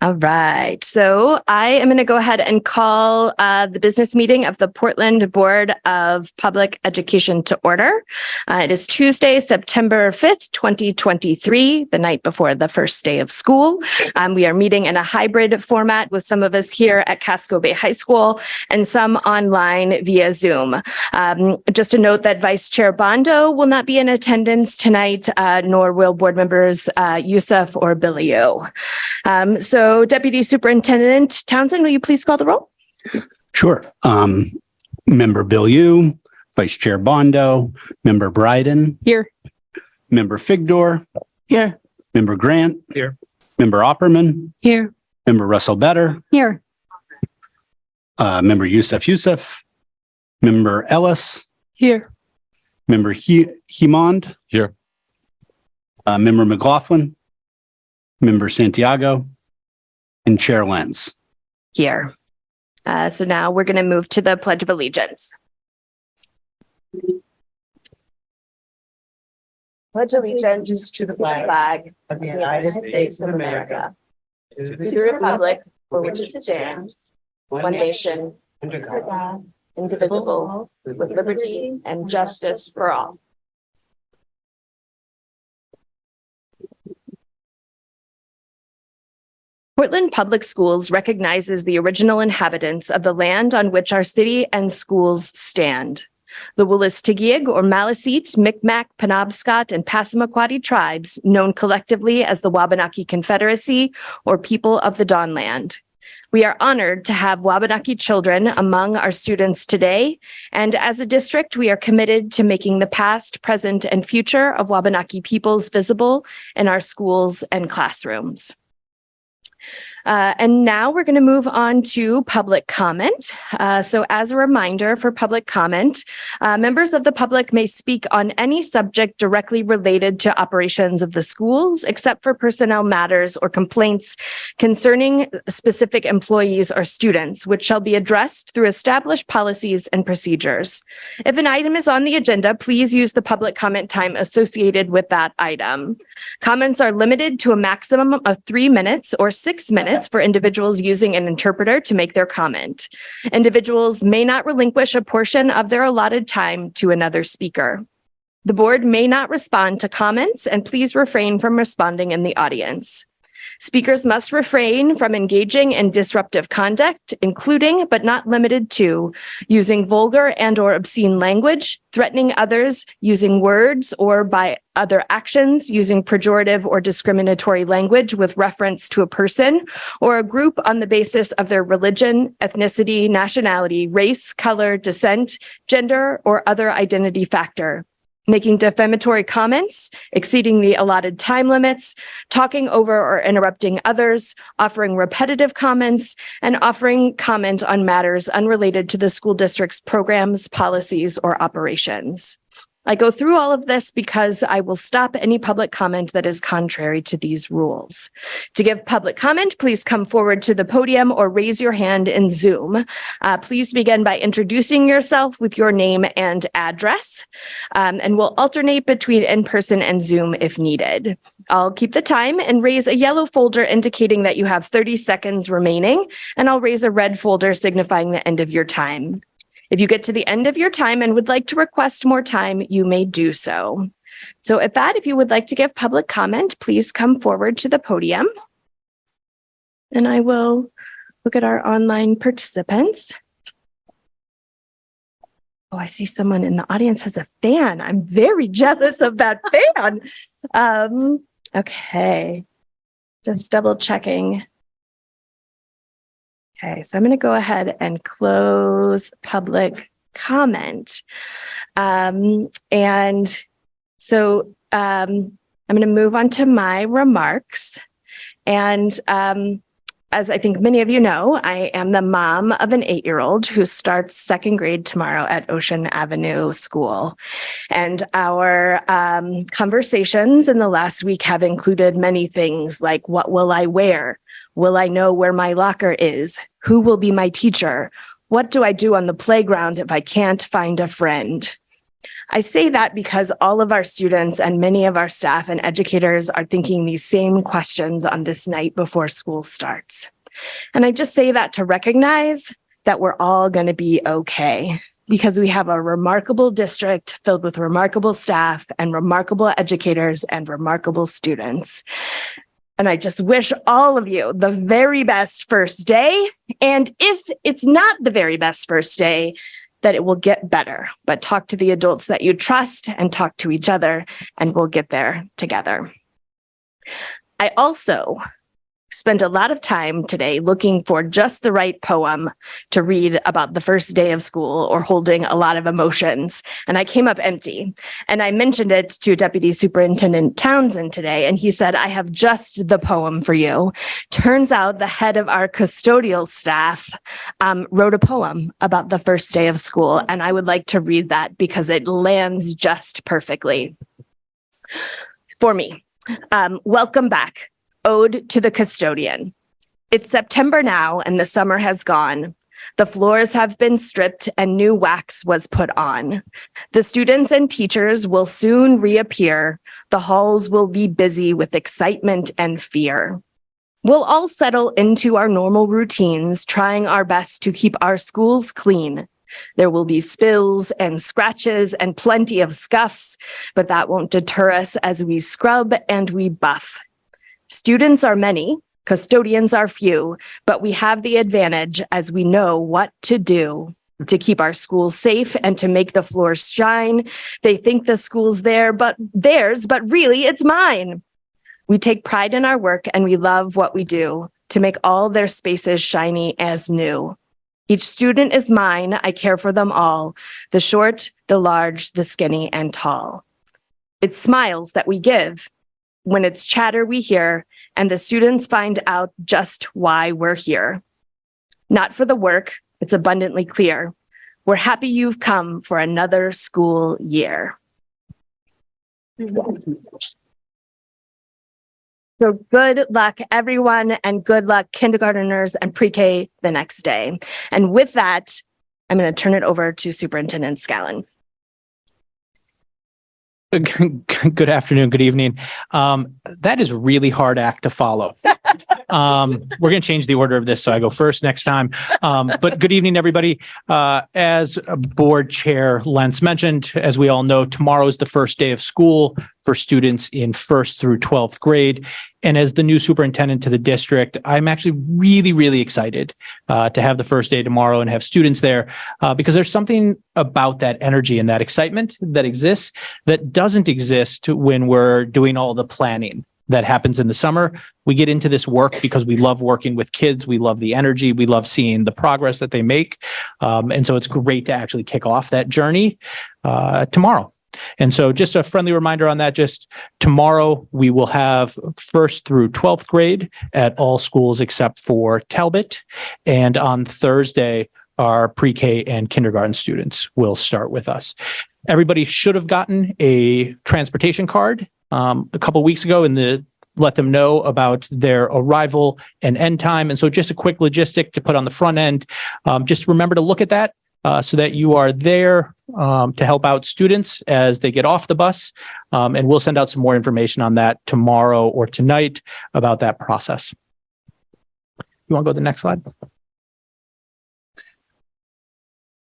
All right. So I am going to go ahead and call the business meeting of the Portland Board of Public Education to order. It is Tuesday, September 5th, 2023, the night before the first day of school. We are meeting in a hybrid format with some of us here at Casco Bay High School and some online via Zoom. Just a note that Vice Chair Bondo will not be in attendance tonight, nor will board members Youssef or Billy O. So Deputy Superintendent Townsend, will you please call the roll? Sure. Member Bill Yu, Vice Chair Bondo, Member Bryden. Here. Member Figdor. Here. Member Grant. Here. Member Opperman. Here. Member Russell Better. Here. Member Youssef. Member Ellis. Here. Member Hemond. Here. Member McLaughlin. Member Santiago. And Chair Lenz. Here. So now we're going to move to the Pledge of Allegiance. Pledge allegiance to the flag of the United States of America, to the republic for which it stands, one nation, under God, indivisible, with liberty and justice for all. Portland Public Schools recognizes the original inhabitants of the land on which our city and schools stand. The Wolastoqiyik or Maliseet, Micmac, Penobscot, and Passamaquoddy tribes, known collectively as the Wabanaki Confederacy or People of the Dawnland. We are honored to have Wabanaki children among our students today, and as a district, we are committed to making the past, present, and future of Wabanaki peoples visible in our schools and classrooms. And now we're going to move on to public comment. So as a reminder for public comment, members of the public may speak on any subject directly related to operations of the schools, except for personnel matters or complaints concerning specific employees or students, which shall be addressed through established policies and procedures. If an item is on the agenda, please use the public comment time associated with that item. Comments are limited to a maximum of 3 minutes or 6 minutes for individuals using an interpreter to make their comment. Individuals may not relinquish a portion of their allotted time to another speaker. The board may not respond to comments, and please refrain from responding in the audience. Speakers must refrain from engaging in disruptive conduct, including but not limited to using vulgar and or obscene language, threatening others using words or by other actions, using pejorative or discriminatory language with reference to a person or a group on the basis of their religion, ethnicity, nationality, race, color, descent, gender, or other identity factor. Making defamatory comments, exceeding the allotted time limits, talking over or interrupting others, offering repetitive comments, and offering comment on matters unrelated to the school district's programs, policies, or operations. I go through all of this because I will stop any public comment that is contrary to these rules. To give public comment, please come forward to the podium or raise your hand in Zoom. Please begin by introducing yourself with your name and address, and we'll alternate between in-person and Zoom if needed. I'll keep the time and raise a yellow folder indicating that you have 30 seconds remaining, and I'll raise a red folder signifying the end of your time. If you get to the end of your time and would like to request more time, you may do so. So at that, if you would like to give public comment, please come forward to the podium. And I will look at our online participants. Oh, I see someone in the audience has a fan. I'm very jealous of that fan. Okay, just double checking. Okay, so I'm going to go ahead and close public comment. And so I'm going to move on to my remarks. And as I think many of you know, I am the mom of an 8-year-old who starts second grade tomorrow at Ocean Avenue School. And our conversations in the last week have included many things like, what will I wear? Will I know where my locker is? Who will be my teacher? What do I do on the playground if I can't find a friend? I say that because all of our students and many of our staff and educators are thinking these same questions on this night before school starts. And I just say that to recognize that we're all going to be okay, because we have a remarkable district filled with remarkable staff and remarkable educators and remarkable students. And I just wish all of you the very best first day. And if it's not the very best first day, that it will get better. But talk to the adults that you trust and talk to each other, and we'll get there together. I also spent a lot of time today looking for just the right poem to read about the first day of school or holding a lot of emotions. And I came up empty. And I mentioned it to Deputy Superintendent Townsend today, and he said, I have just the poem for you. Turns out the head of our custodial staff wrote a poem about the first day of school. And I would like to read that because it lands just perfectly for me. Welcome back. Ode to the Custodian. It's September now, and the summer has gone. The floors have been stripped and new wax was put on. The students and teachers will soon reappear. The halls will be busy with excitement and fear. We'll all settle into our normal routines, trying our best to keep our schools clean. There will be spills and scratches and plenty of scuffs, but that won't deter us as we scrub and we buff. Students are many, custodians are few, but we have the advantage as we know what to do to keep our schools safe and to make the floors shine. They think the school's theirs, but really it's mine. We take pride in our work and we love what we do to make all their spaces shiny as new. Each student is mine. I care for them all, the short, the large, the skinny, and tall. It's smiles that we give. When it's chatter we hear, and the students find out just why we're here. Not for the work, it's abundantly clear. We're happy you've come for another school year. So good luck, everyone, and good luck, kindergarteners and pre-K the next day. And with that, I'm going to turn it over to Superintendent Scallon. Good afternoon, good evening. That is a really hard act to follow. We're going to change the order of this, so I go first next time. But good evening, everybody. As Board Chair Lentz mentioned, as we all know, tomorrow is the first day of school for students in 1st through 12th grade. And as the new superintendent to the district, I'm actually really, really excited to have the first day tomorrow and have students there because there's something about that energy and that excitement that exists that doesn't exist when we're doing all the planning that happens in the summer. We get into this work because we love working with kids. We love the energy. We love seeing the progress that they make. And so it's great to actually kick off that journey tomorrow. And so just a friendly reminder on that, just tomorrow we will have 1st through 12th grade at all schools except for Talbot. And on Thursday, our pre-K and kindergarten students will start with us. Everybody should have gotten a transportation card a couple weeks ago and let them know about their arrival and end time. And so just a quick logistic to put on the front end. Just remember to look at that so that you are there to help out students as they get off the bus. And we'll send out some more information on that tomorrow or tonight about that process. You want to go to the next slide?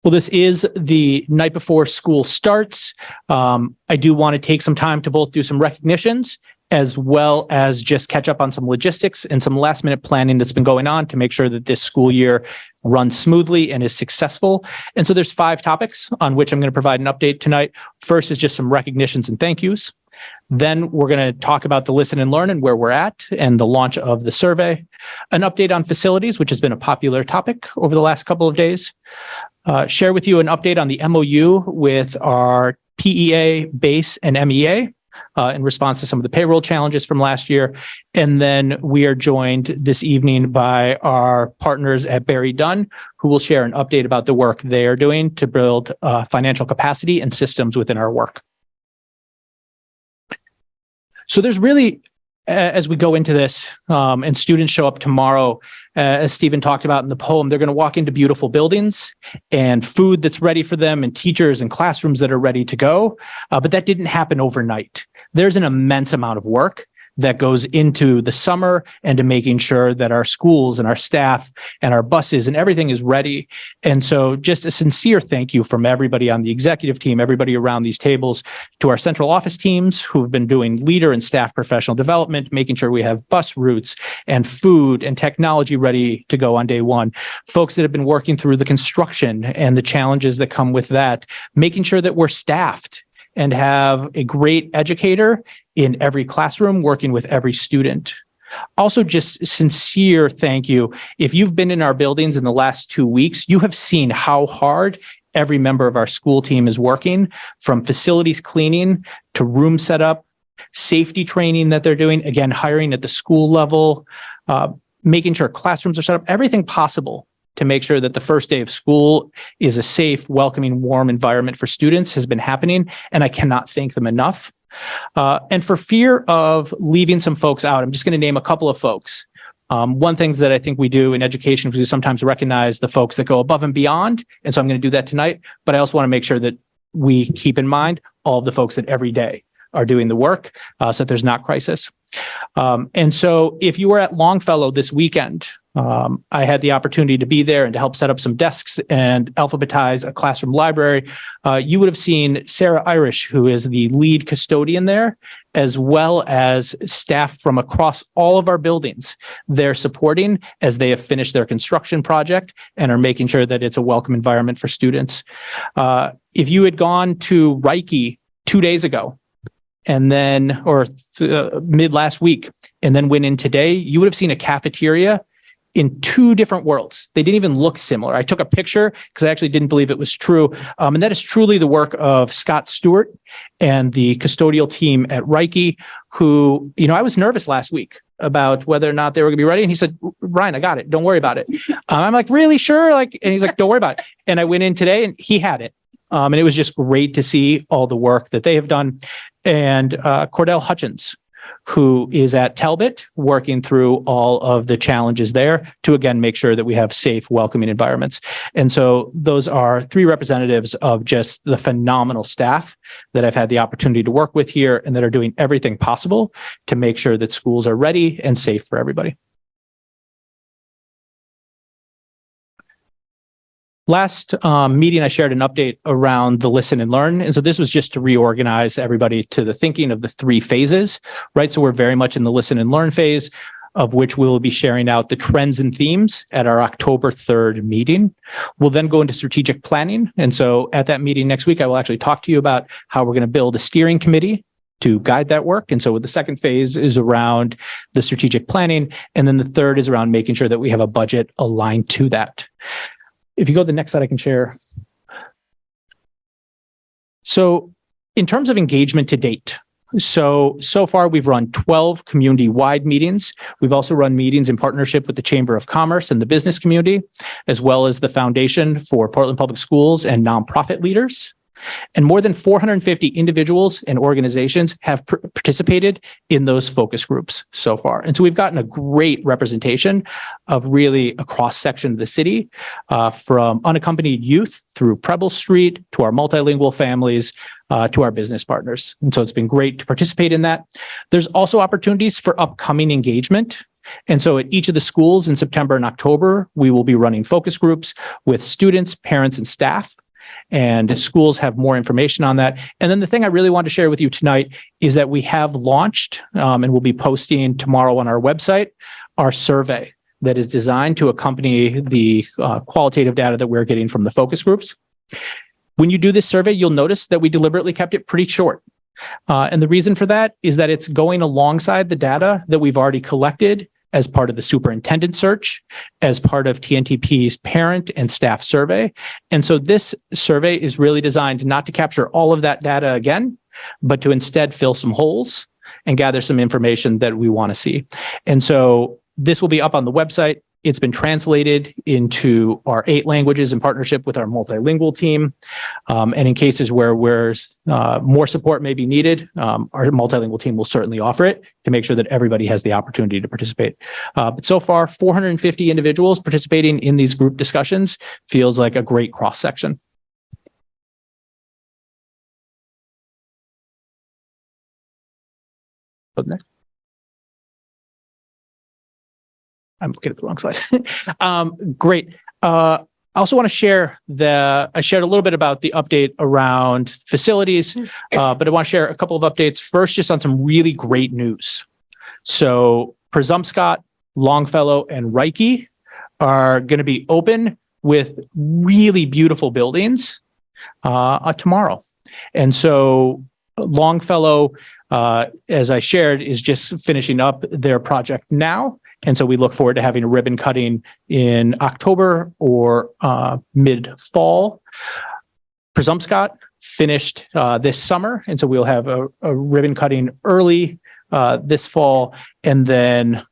Well, this is the night before school starts. I do want to take some time to both do some recognitions as well as just catch up on some logistics and some last minute planning that's been going on to make sure that this school year runs smoothly and is successful. And so there's 5 topics on which I'm going to provide an update tonight. First is just some recognitions and thank yous. Then we're going to talk about the listen and learn and where we're at and the launch of the survey. An update on facilities, which has been a popular topic over the last couple of days. Share with you an update on the MOU with our PEA, BASE, and MEA in response to some of the payroll challenges from last year. And then we are joined this evening by our partners at Barry Dunn, who will share an update about the work they are doing to build financial capacity and systems within our work. So there's really as we go into this, and students show up tomorrow, as Stephen talked about in the poem, they're going to walk into beautiful buildings and food that's ready for them and teachers and classrooms that are ready to go. But that didn't happen overnight. There's an immense amount of work that goes into the summer and to making sure that our schools and our staff and our buses and everything is ready. And so just a sincere thank you from everybody on the executive team, everybody around these tables, to our central office teams who have been doing leader and staff professional development, making sure we have bus routes and food and technology ready to go on day one. Folks that have been working through the construction and the challenges that come with that, making sure that we're staffed and have a great educator in every classroom working with every student. Also, just sincere thank you. If you've been in our buildings in the last 2 weeks, you have seen how hard every member of our school team is working, from facilities cleaning to room setup, safety training that they're doing, again, hiring at the school level, making sure classrooms are set up, everything possible to make sure that the first day of school is a safe, welcoming, warm environment for students has been happening. And I cannot thank them enough. And for fear of leaving some folks out, I'm just going to name a couple of folks. One thing that I think we do in education is we sometimes recognize the folks that go above and beyond. And so I'm going to do that tonight. But I also want to make sure that we keep in mind all of the folks that every day are doing the work, so that there's not crisis. And so if you were at Longfellow this weekend, I had the opportunity to be there and to help set up some desks and alphabetize a classroom library. You would have seen Sarah Irish, who is the lead custodian there, as well as staff from across all of our buildings they're supporting as they have finished their construction project and are making sure that it's a welcome environment for students. If you had gone to Reiki 2 days ago, and then, or mid last week, and then went in today, you would have seen a cafeteria in two different worlds. They didn't even look similar. I took a picture because I actually didn't believe it was true. And that is truly the work of Scott Stewart and the custodial team at Reiki, who, I was nervous last week about whether or not they were going to be ready. And he said, Ryan, I got it. Don't worry about it. I'm like, really? Sure. And he's like, don't worry about it. And I went in today and he had it. And it was just great to see all the work that they have done. And Cordell Hutchins, who is at Talbot, working through all of the challenges there to, again, make sure that we have safe, welcoming environments. And so those are three representatives of just the phenomenal staff that I've had the opportunity to work with here and that are doing everything possible to make sure that schools are ready and safe for everybody. Last meeting, I shared an update around the listen and learn. And so this was just to reorganize everybody to the thinking of the three phases, right? So we're very much in the listen and learn phase, of which we will be sharing out the trends and themes at our October 3rd meeting. We'll then go into strategic planning. And so at that meeting next week, I will actually talk to you about how we're going to build a steering committee to guide that work. And so the second phase is around the strategic planning. And then the third is around making sure that we have a budget aligned to that. If you go to the next slide, I can share. So in terms of engagement to date, so far we've run 12 community-wide meetings. We've also run meetings in partnership with the Chamber of Commerce and the business community, as well as the Foundation for Portland Public Schools and nonprofit leaders. And more than 450 individuals and organizations have participated in those focus groups so far. And so we've gotten a great representation of really a cross-section of the city, from unaccompanied youth through Preble Street to our multilingual families, to our business partners. And so it's been great to participate in that. There's also opportunities for upcoming engagement. And so at each of the schools in September and October, we will be running focus groups with students, parents, and staff. And schools have more information on that. And then the thing I really want to share with you tonight is that we have launched, and we'll be posting tomorrow on our website, our survey that is designed to accompany the qualitative data that we're getting from the focus groups. When you do this survey, you'll notice that we deliberately kept it pretty short. And the reason for that is that it's going alongside the data that we've already collected as part of the superintendent search, as part of TNTP's parent and staff survey. And so this survey is really designed not to capture all of that data again, but to instead fill some holes and gather some information that we want to see. And so this will be up on the website It's been translated into our 8 languages in partnership with our multilingual team. And in cases where more support may be needed, our multilingual team will certainly offer it to make sure that everybody has the opportunity to participate. But so far, 450 individuals participating in these group discussions feels like a great cross-section. Next. I'm looking at the wrong slide. Great. I also want to share I shared a little bit about the update around facilities, but I want to share a couple of updates. First, just on some really great news. So Presumpscot, Longfellow, and Reiki are going to be open with really beautiful buildings tomorrow. And so Longfellow, as I shared, is just finishing up their project now. And so we look forward to having a ribbon cutting in October or mid-fall. Presumpscot finished this summer. And so we'll have a ribbon cutting early this fall. And then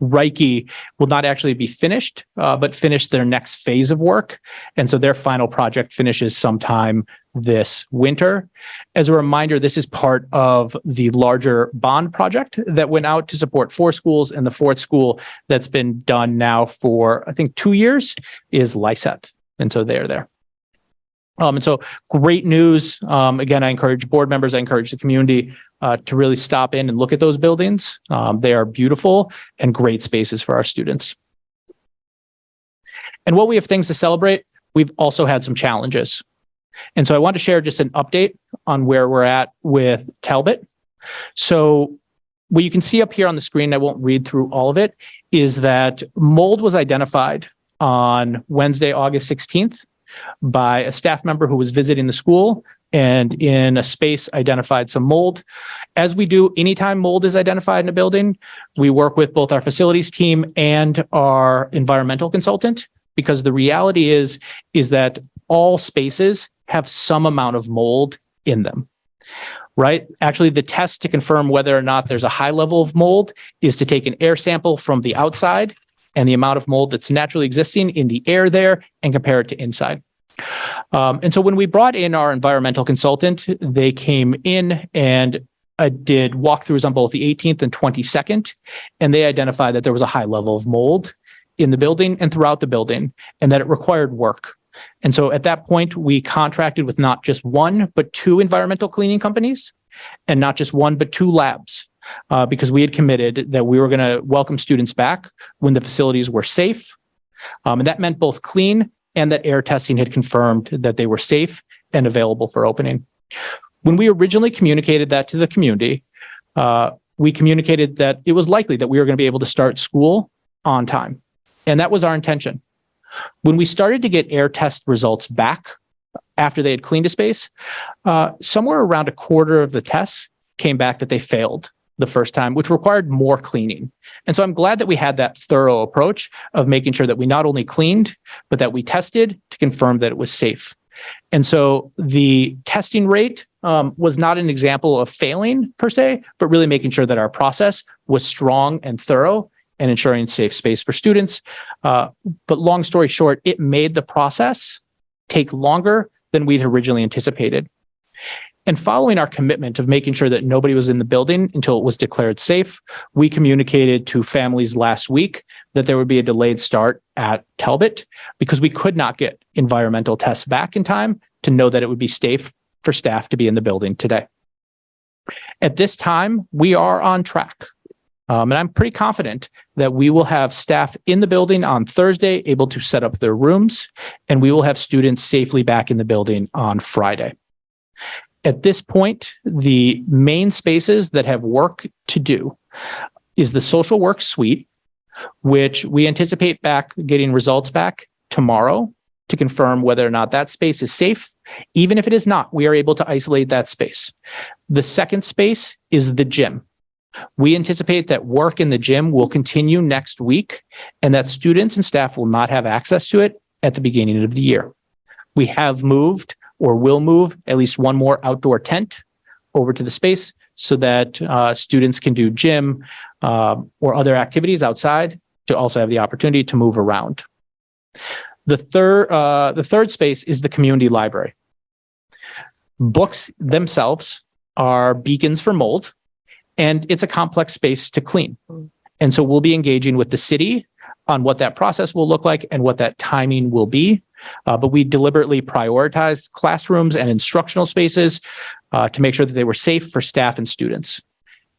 Reiki will not actually be finished, but finish their next phase of work. And so their final project finishes sometime this winter. As a reminder, this is part of the larger bond project that went out to support 4 schools, and the 4th school that's been done now for, I think, 2 years is Lyseth. And so they're there. And so great news. Again, I encourage board members, I encourage the community to really stop in and look at those buildings. They are beautiful and great spaces for our students. And while we have things to celebrate, we've also had some challenges. And so I want to share just an update on where we're at with Talbot. So what you can see up here on the screen, I won't read through all of it, is that mold was identified on Wednesday, August 16th by a staff member who was visiting the school and in a space identified some mold. As we do anytime mold is identified in a building, we work with both our facilities team and our environmental consultant, because the reality is that all spaces have some amount of mold in them, right? Actually, the test to confirm whether or not there's a high level of mold is to take an air sample from the outside and the amount of mold that's naturally existing in the air there and compare it to inside. And so when we brought in our environmental consultant, they came in and did walkthroughs on both the 18th and 22nd, and they identified that there was a high level of mold in the building and throughout the building, and that it required work. And so at that point, we contracted with not just 1, but 2 environmental cleaning companies, and not just 1, but 2 labs, because we had committed that we were going to welcome students back when the facilities were safe. And that meant both clean and that air testing had confirmed that they were safe and available for opening. When we originally communicated that to the community, we communicated that it was likely that we were going to be able to start school on time. And that was our intention. When we started to get air test results back after they had cleaned a space, somewhere around a quarter of the tests came back that they failed the first time, which required more cleaning. And so I'm glad that we had that thorough approach of making sure that we not only cleaned, but that we tested to confirm that it was safe. And so the testing rate was not an example of failing per se, but really making sure that our process was strong and thorough and ensuring safe space for students. But long story short, it made the process take longer than we'd originally anticipated. And following our commitment of making sure that nobody was in the building until it was declared safe, we communicated to families last week that there would be a delayed start at Talbot because we could not get environmental tests back in time to know that it would be safe for staff to be in the building today. At this time, we are on track. And I'm pretty confident that we will have staff in the building on Thursday able to set up their rooms, and we will have students safely back in the building on Friday. At this point, the main spaces that have work to do is the social work suite, which we anticipate getting results back tomorrow to confirm whether or not that space is safe. Even if it is not, we are able to isolate that space. The second space is the gym. We anticipate that work in the gym will continue next week and that students and staff will not have access to it at the beginning of the year. We have moved or will move at least one more outdoor tent over to the space so that students can do gym or other activities outside to also have the opportunity to move around. The third space is the community library. Books themselves are beacons for mold, and it's a complex space to clean. And so we'll be engaging with the city on what that process will look like and what that timing will be. But we deliberately prioritized classrooms and instructional spaces to make sure that they were safe for staff and students.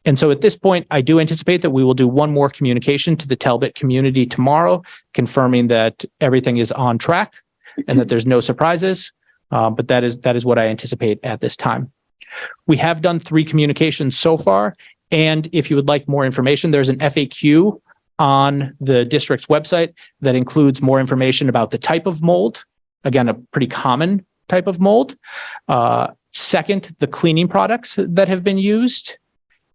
And so at this point, I do anticipate that we will do one more communication to the Talbot community tomorrow, confirming that everything is on track and that there's no surprises. But that is what I anticipate at this time. We have done 3 communications so far. And if you would like more information, there's an FAQ on the district's website that includes more information about the type of mold. Again, a pretty common type of mold. Second, the cleaning products that have been used.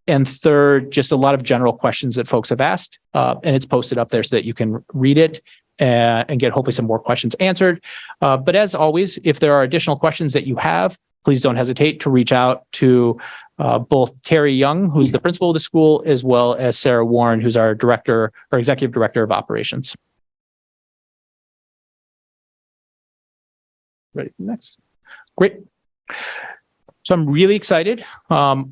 And third, just a lot of general questions that folks have asked. And it's posted up there so that you can read it and get hopefully some more questions answered. But as always, if there are additional questions that you have, please don't hesitate to reach out to both Terry Young, who's the principal of the school, as well as Sarah Warren, who's our director or executive director of operations. Ready for next? Great. So I'm really excited.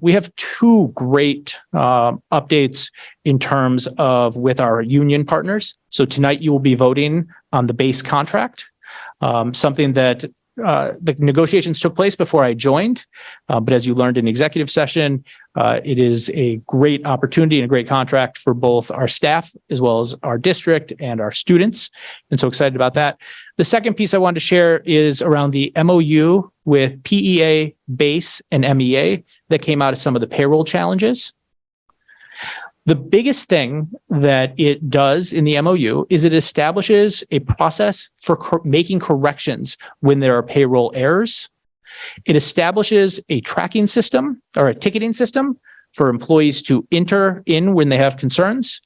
We have 2 great updates in terms of with our union partners. So tonight you will be voting on the base contract, something that the negotiations took place before I joined. But as you learned in executive session, it is a great opportunity and a great contract for both our staff as well as our district and our students. And so excited about that. The second piece I wanted to share is around the MOU with PEA, BASE, and MEA that came out of some of the payroll challenges. The biggest thing that it does in the MOU is it establishes a process for making corrections when there are payroll errors. It establishes a tracking system or a ticketing system for employees to enter in when they have concerns,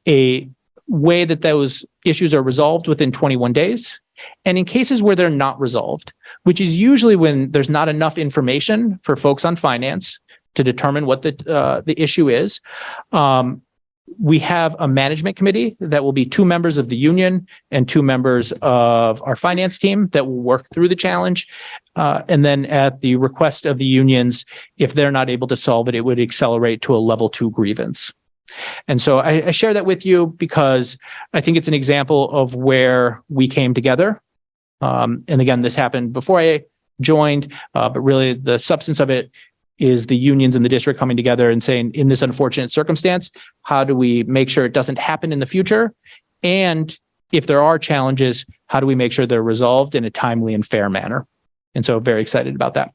a way that those issues are resolved within 21 days. And in cases where they're not resolved, which is usually when there's not enough information for folks on finance to determine what the issue is, we have a management committee that will be 2 members of the union and 2 members of our finance team that will work through the challenge. And then at the request of the unions, if they're not able to solve it, it would accelerate to a level 2 grievance. And so I share that with you because I think it's an example of where we came together. And again, this happened before I joined, but really the substance of it is the unions and the district coming together and saying, in this unfortunate circumstance, how do we make sure it doesn't happen in the future? And if there are challenges, how do we make sure they're resolved in a timely and fair manner? And so very excited about that.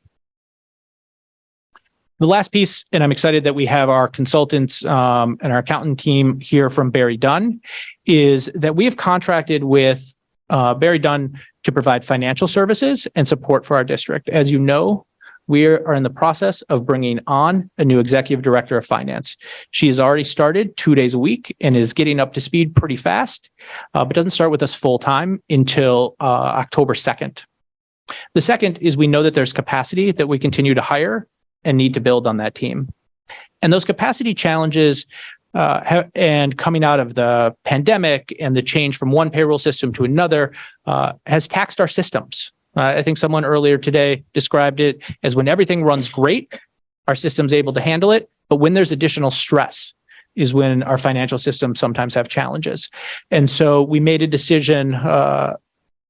The last piece, and I'm excited that we have our consultants and our accountant team here from Barry Dunn, is that we have contracted with Barry Dunn to provide financial services and support for our district. As you know, we are in the process of bringing on a new executive director of finance. She has already started 2 days a week and is getting up to speed pretty fast, but doesn't start with us full time until October 2nd. The second is we know that there's capacity that we continue to hire and need to build on that team. And those capacity challenges and coming out of the pandemic and the change from one payroll system to another has taxed our systems. I think someone earlier today described it as when everything runs great, our system's able to handle it. But when there's additional stress is when our financial systems sometimes have challenges. And so we made a decision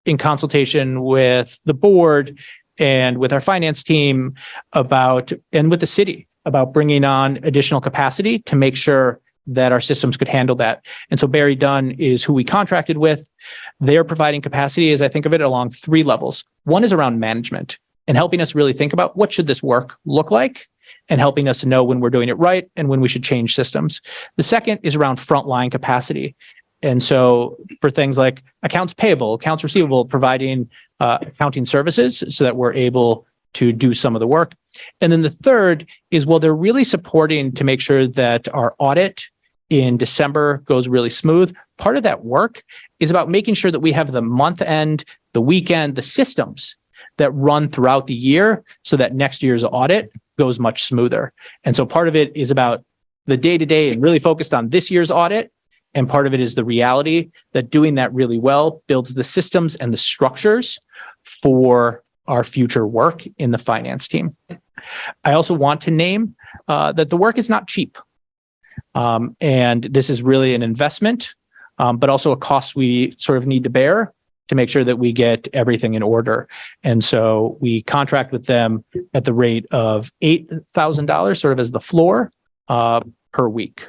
in consultation with the board and with our finance team and with the city about bringing on additional capacity to make sure that our systems could handle that. And so Barry Dunn is who we contracted with. They're providing capacity, as I think of it, along 3 levels. One is around management and helping us really think about what should this work look like and helping us to know when we're doing it right and when we should change systems. The second is around frontline capacity. And so for things like accounts payable, accounts receivable, providing accounting services so that we're able to do some of the work. And then the third is, well, they're really supporting to make sure that our audit in December goes really smooth. Part of that work is about making sure that we have the month end, the weekend, the systems that run throughout the year so that next year's audit goes much smoother. And so part of it is about the day-to-day and really focused on this year's audit And part of it is the reality that doing that really well builds the systems and the structures for our future work in the finance team. I also want to name that the work is not cheap. And this is really an investment, but also a cost we sort of need to bear to make sure that we get everything in order. And so we contract with them at the rate of $8,000, sort of as the floor per week.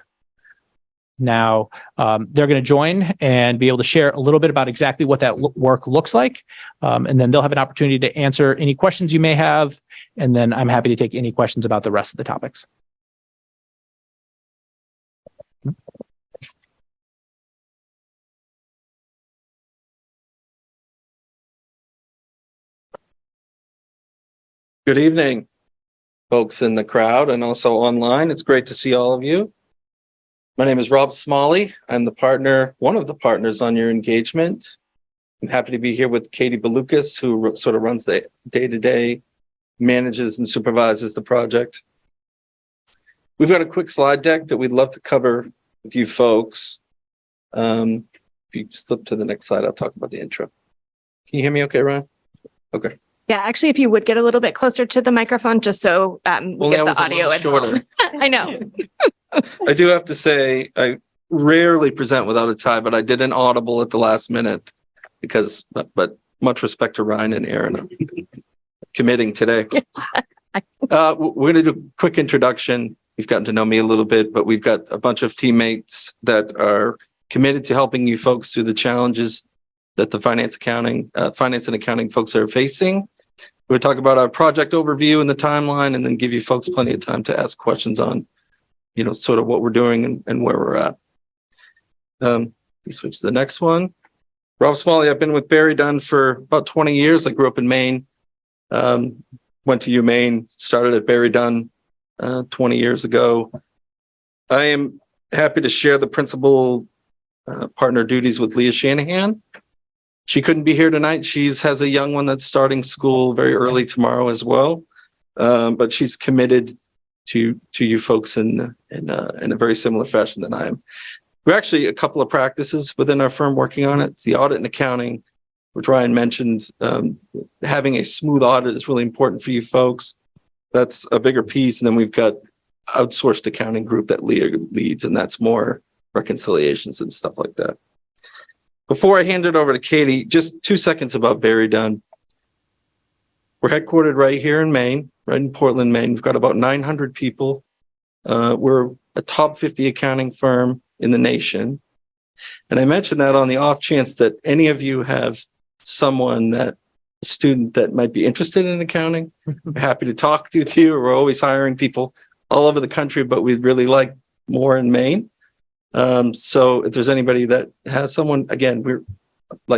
Now, they're going to join and be able to share a little bit about exactly what that work looks like. And then they'll have an opportunity to answer any questions you may have. And then I'm happy to take any questions about the rest of the topics. Good evening, folks in the crowd and also online. It's great to see all of you. My name is Rob Smalley. I'm the partner, one of the partners on your engagement. I'm happy to be here with Katie Balukas, who sort of runs the day-to-day, manages and supervises the project. We've got a quick slide deck that we'd love to cover with you folks. If you slip to the next slide, I'll talk about the intro. Can you hear me okay, Ryan? Okay. Yeah, actually, if you would get a little bit closer to the microphone, just so we get the audio at home. I know. I do have to say, I rarely present without a tie, but I did an audible at the last minute because, but much respect to Ryan and Aaron committing today. Yes. We're going to do a quick introduction. You've gotten to know me a little bit, but we've got a bunch of teammates that are committed to helping you folks through the challenges that the finance and accounting folks are facing. We'll talk about our project overview and the timeline, and then give you folks plenty of time to ask questions on, sort of what we're doing and where we're at. Switch to the next one. Rob Smalley, I've been with Barry Dunn for about 20 years. I grew up in Maine, went to Maine, started at Barry Dunn 20 years ago. I am happy to share the principal partner duties with Leah Shanahan. She couldn't be here tonight. She has a young one that's starting school very early tomorrow as well. But she's committed to you folks in a very similar fashion than I am. We're actually a couple of practices within our firm working on it. It's the audit and accounting, which Ryan mentioned. Having a smooth audit is really important for you folks. That's a bigger piece. And then we've got outsourced accounting group that Leah leads, and that's more reconciliations and stuff like that. Before I hand it over to Katie, just 2 seconds about Barry Dunn. We're headquartered right here in Maine, right in Portland, Maine. We've got about 900 people. We're a top 50 accounting firm in the nation. And I mentioned that on the off chance that any of you have a student that might be interested in accounting. We're happy to talk to you. We're always hiring people all over the country, but we'd really like more in Maine. So if there's anybody that has someone, again, we're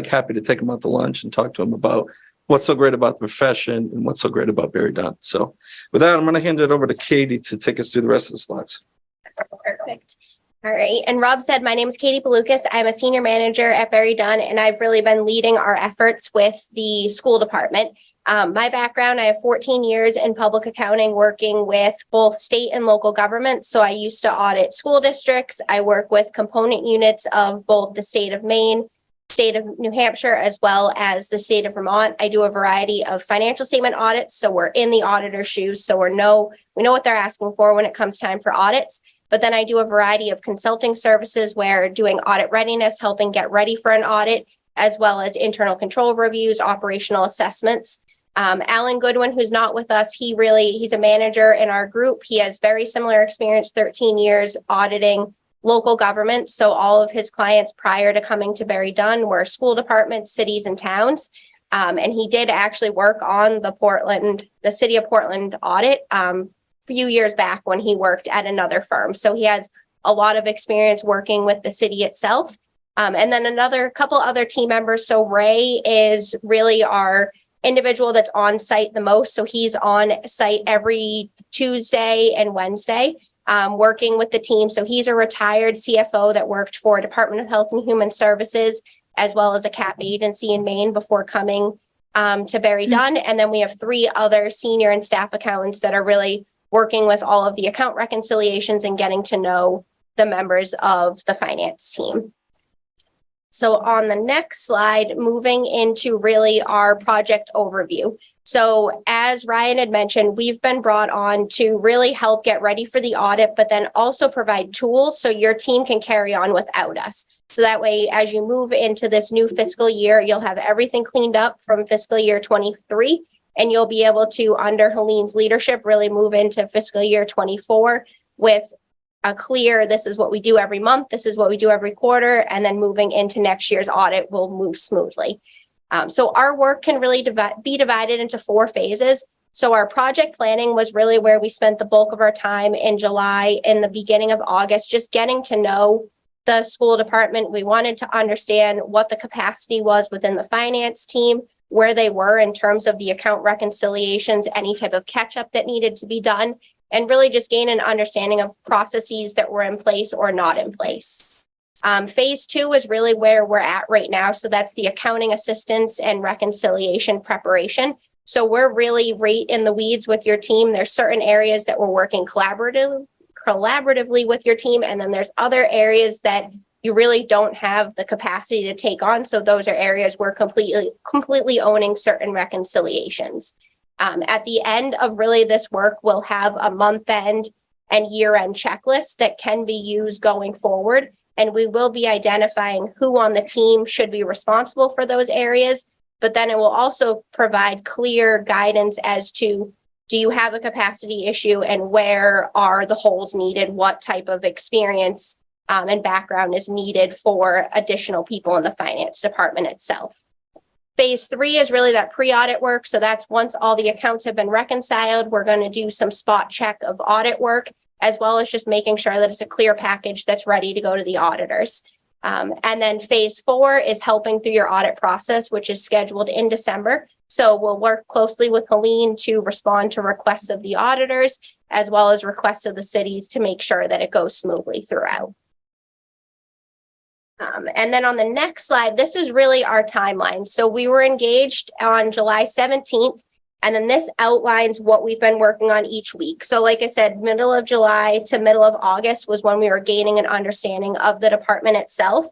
happy to take them out to lunch and talk to them about what's so great about the profession and what's so great about Barry Dunn. So with that, I'm going to hand it over to Katie to take us through the rest of the slides. That's perfect. All right. And Rob said, my name is Katie Balukas. I'm a senior manager at Barry Dunn, and I've really been leading our efforts with the school department. My background, I have 14 years in public accounting, working with both state and local governments. So I used to audit school districts. I work with component units of both the state of Maine, state of New Hampshire, as well as the state of Vermont. I do a variety of financial statement audits. So we're in the auditor's shoes. So we know what they're asking for when it comes time for audits. But then I do a variety of consulting services where doing audit readiness, helping get ready for an audit, as well as internal control reviews, operational assessments. Alan Goodwin, who's not with us, he's a manager in our group. He has very similar experience, 13 years auditing local government. So all of his clients prior to coming to Barry Dunn were school departments, cities, and towns. And he did actually work on the city of Portland audit few years back when he worked at another firm. So he has a lot of experience working with the city itself. And then couple other team members. So Ray is really our individual that's on site the most. So he's on site every Tuesday and Wednesday, working with the team. So he's a retired CFO that worked for Department of Health and Human Services, as well as a CAP agency in Maine before coming to Barry Dunn. And then we have 3 other senior and staff accountants that are really working with all of the account reconciliations and getting to know the members of the finance team. So on the next slide, moving into really our project overview. So as Ryan had mentioned, we've been brought on to really help get ready for the audit, but then also provide tools so your team can carry on without us. So that way, as you move into this new fiscal year, you'll have everything cleaned up from fiscal year 23, and you'll be able to, under Helene's leadership, really move into fiscal year 24 with a clear, this is what we do every month, this is what we do every quarter, and then moving into next year's audit will move smoothly. So our work can really be divided into 4 phases. So our project planning was really where we spent the bulk of our time in July and the beginning of August, just getting to know the school department. We wanted to understand what the capacity was within the finance team, where they were in terms of the account reconciliations, any type of catch up that needed to be done, and really just gain an understanding of processes that were in place or not in place. Phase 2 is really where we're at right now. So that's the accounting assistance and reconciliation preparation. So we're really right in the weeds with your team. There's certain areas that we're working collaboratively with your team. And then there's other areas that you really don't have the capacity to take on. So those are areas we're completely owning certain reconciliations. At the end of really this work, we'll have a month end and year end checklist that can be used going forward. And we will be identifying who on the team should be responsible for those areas. But then it will also provide clear guidance as to, do you have a capacity issue and where are the holes needed? What type of experience and background is needed for additional people in the finance department itself? Phase 3 is really that pre-audit work. So that's once all the accounts have been reconciled, we're going to do some spot check of audit work, as well as just making sure that it's a clear package that's ready to go to the auditors. And then phase 4 is helping through your audit process, which is scheduled in December. So we'll work closely with Helene to respond to requests of the auditors, as well as requests of the cities to make sure that it goes smoothly throughout. And then on the next slide, this is really our timeline. So we were engaged on July 17th. And then this outlines what we've been working on each week. So like I said, middle of July to middle of August was when we were gaining an understanding of the department itself.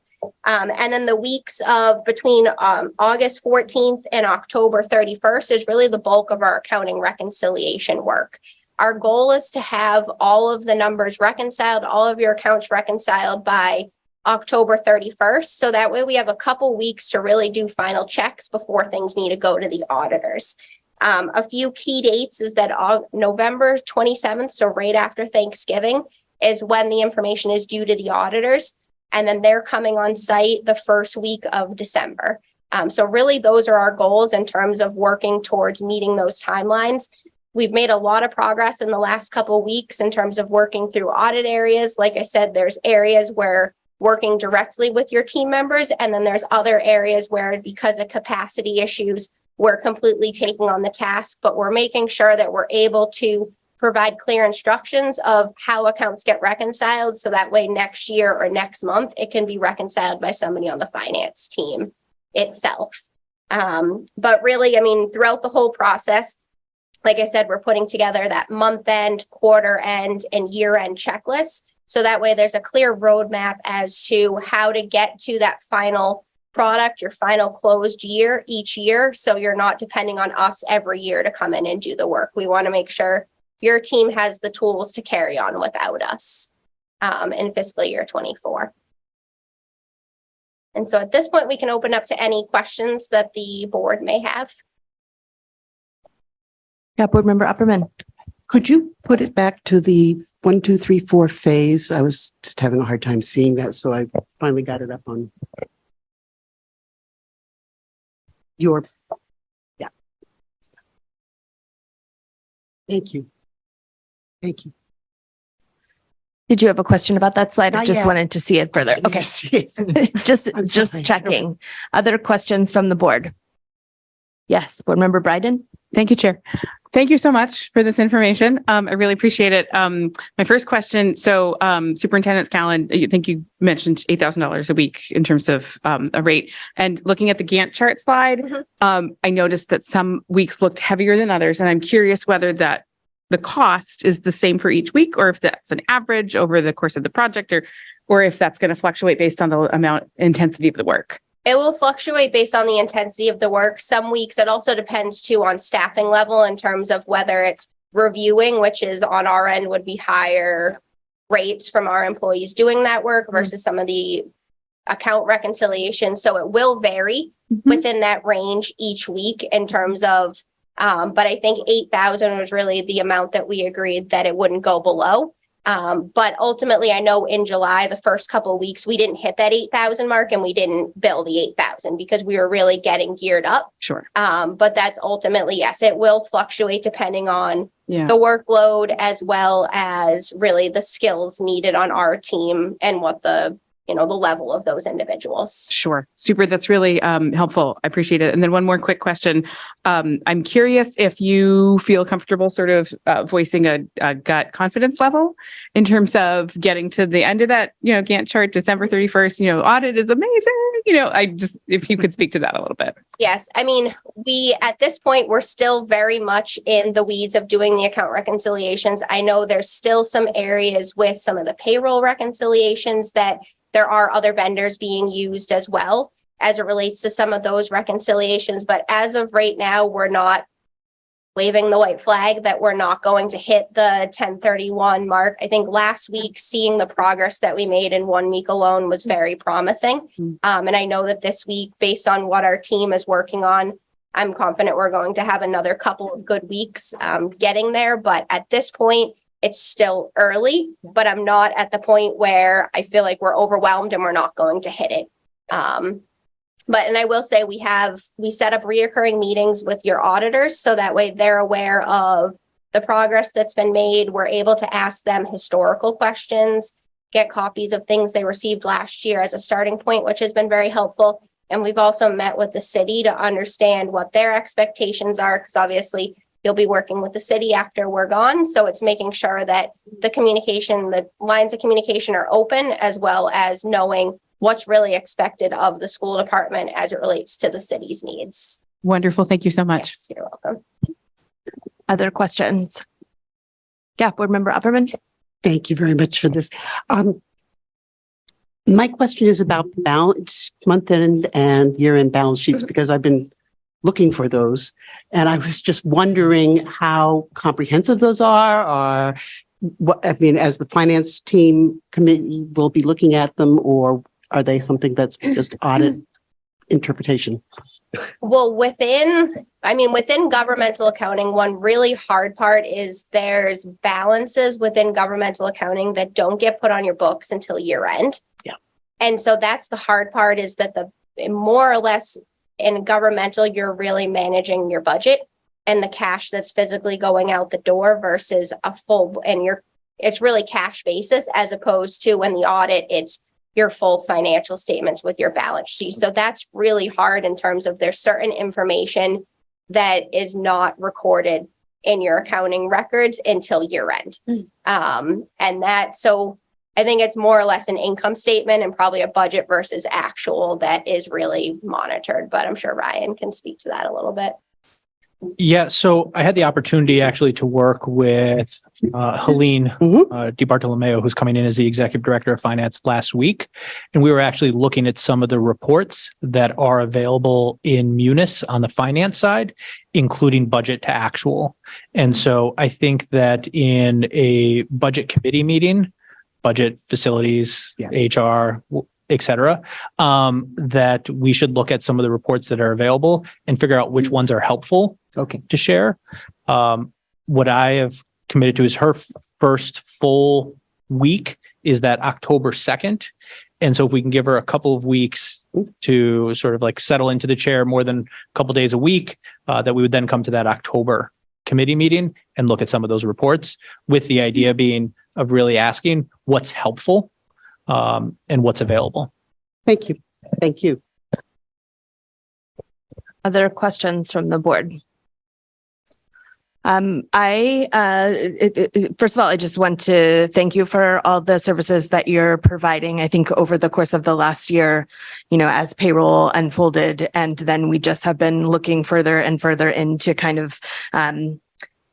And then the weeks of between August 14th and October 31st is really the bulk of our accounting reconciliation work. Our goal is to have all of the numbers reconciled, all of your accounts reconciled by October 31st. So that way we have a couple weeks to really do final checks before things need to go to the auditors. A few key dates is that November 27th, so right after Thanksgiving, is when the information is due to the auditors. And then they're coming on site the first week of December. So really, those are our goals in terms of working towards meeting those timelines. We've made a lot of progress in the last couple of weeks in terms of working through audit areas. Like I said, there's areas where working directly with your team members, and then there's other areas where, because of capacity issues, we're completely taking on the task, but we're making sure that we're able to provide clear instructions of how accounts get reconciled. So that way next year or next month, it can be reconciled by somebody on the finance team itself. But really, I mean, throughout the whole process, like I said, we're putting together that month end, quarter end, and year end checklist. So that way there's a clear roadmap as to how to get to that final product, your final closed year each year. So you're not depending on us every year to come in and do the work. We want to make sure your team has the tools to carry on without us in fiscal year 24. And so at this point, we can open up to any questions that the board may have. Yeah, Board Member Upperman. Could you put it back to the 1, 2, 3, 4 phase? I was just having a hard time seeing that, so I finally got it up on your, yeah. Thank you. Thank you. Did you have a question about that slide or Not just yet. wanted to see it further? Okay. Just I'm sorry. checking. Other questions from the board? Yes, Board Member Bryden. Thank you, Chair. Thank you so much for this information. I really appreciate it. My first question, so Superintendent Scallon, I think you mentioned $8,000 a week in terms of a rate. And looking at the Gantt chart slide, I noticed that some weeks looked heavier than others. And I'm curious whether that the cost is the same for each week, or if that's an average over the course of the project, or if that's going to fluctuate based on the intensity of the work. It will fluctuate based on the intensity of the work. Some weeks, it also depends too on staffing level in terms of whether it's reviewing, which is on our end would be higher rates from our employees doing that work versus some of the account reconciliation. So it will vary within that range each week in terms of, but I think 8,000 was really the amount that we agreed that it wouldn't go below. But ultimately, I know in July, the first couple of weeks, we didn't hit that 8,000 mark and we didn't bill the 8,000 because we were really getting geared up. Sure. But that's ultimately, yes, it will fluctuate depending on Yeah. the workload as well as really the skills needed on our team and what the level of those individuals. Sure. Super. That's really helpful. I appreciate it. And then one more quick question. I'm curious if you feel comfortable sort of voicing a gut confidence level in terms of getting to the end of that, Gantt chart, December 31st, audit is amazing. If you could speak to that a little bit. Yes. I mean, at this point, we're still very much in the weeds of doing the account reconciliations. I know there's still some areas with some of the payroll reconciliations that there are other vendors being used as well as it relates to some of those reconciliations. But as of right now, we're not waving the white flag that we're not going to hit the 1031 mark. I think last week, seeing the progress that we made in 1 week alone was very promising. And I know that this week, based on what our team is working on, I'm confident we're going to have another couple of good weeks getting there. But at this point, it's still early, but I'm not at the point where I feel like we're overwhelmed and we're not going to hit it. And I will say we set up reoccurring meetings with your auditors so that way they're aware of the progress that's been made. We're able to ask them historical questions, get copies of things they received last year as a starting point, which has been very helpful. And we've also met with the city to understand what their expectations are, because obviously you'll be working with the city after we're gone. So it's making sure that the lines of communication are open, as well as knowing what's really expected of the school department as it relates to the city's needs. Wonderful. Thank you so much. Yes, you're welcome. Other questions? Yeah, Board Member Upperman. Thank you very much for this. My question is about balance, month-end and year-end balance sheets, because I've been looking for those. And I was just wondering how comprehensive those are, or what, I mean, as the finance team committee will be looking at them, or are they something that's just audit interpretation? Well, within governmental accounting, one really hard part is there's balances within governmental accounting that don't get put on your books until year end. Yeah. And so that's the hard part, is that more or less in governmental, you're really managing your budget and the cash that's physically going out the door versus it's really cash basis, as opposed to when the audit, it's your full financial statements with your balance sheet. So that's really hard in terms of there's certain information that is not recorded in your accounting records until year end. So I think it's more or less an income statement and probably a budget versus actual that is really monitored, but I'm sure Ryan can speak to that a little bit. Yeah, so I had the opportunity actually to work with Helene DiBartolomeo, who's coming in as the Executive Director of Finance last week. And we were actually looking at some of the reports that are available in Munis on the finance side, including budget to actual. And so I think that in a budget committee meeting, budget, facilities, HR, et cetera, that we should look at some of the reports that are available and figure out which ones are helpful to share. What I have committed to is her first full week is that October 2nd. And so if we can give her a couple of weeks to sort of like settle into the chair more than a couple of days a week, that we would then come to that October committee meeting and look at some of those reports, with the idea being of really asking what's helpful and what's available. Thank you. Thank you. Other questions from the board? First of all, I just want to thank you for all the services that you're providing. I think over the course of the last year, as payroll unfolded, and then we just have been looking further and further into kind of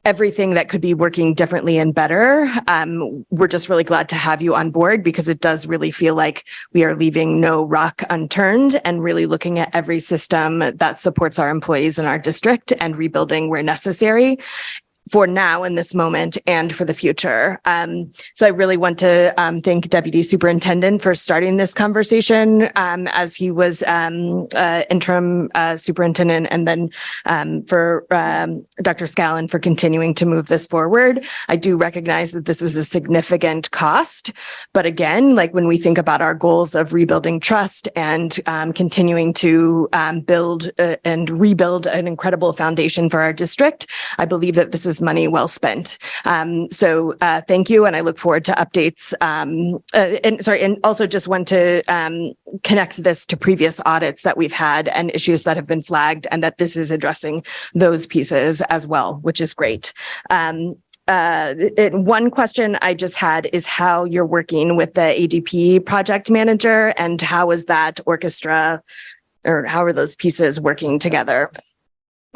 everything that could be working differently and better. We're just really glad to have you on board because it does really feel like we are leaving no rock unturned and really looking at every system that supports our employees in our district and rebuilding where necessary for now in this moment and for the future. So I really want to thank Deputy Superintendent for starting this conversation as he was interim superintendent, and then for Dr. Scallon for continuing to move this forward. I do recognize that this is a significant cost, but again, like when we think about our goals of rebuilding trust and continuing to build and rebuild an incredible foundation for our district, I believe that this is money well spent. So thank you. And I look forward to updates. And also just want to connect this to previous audits that we've had and issues that have been flagged, and that this is addressing those pieces as well, which is great. One question I just had is how you're working with the ADP project manager, and how is that orchestra, or how are those pieces working together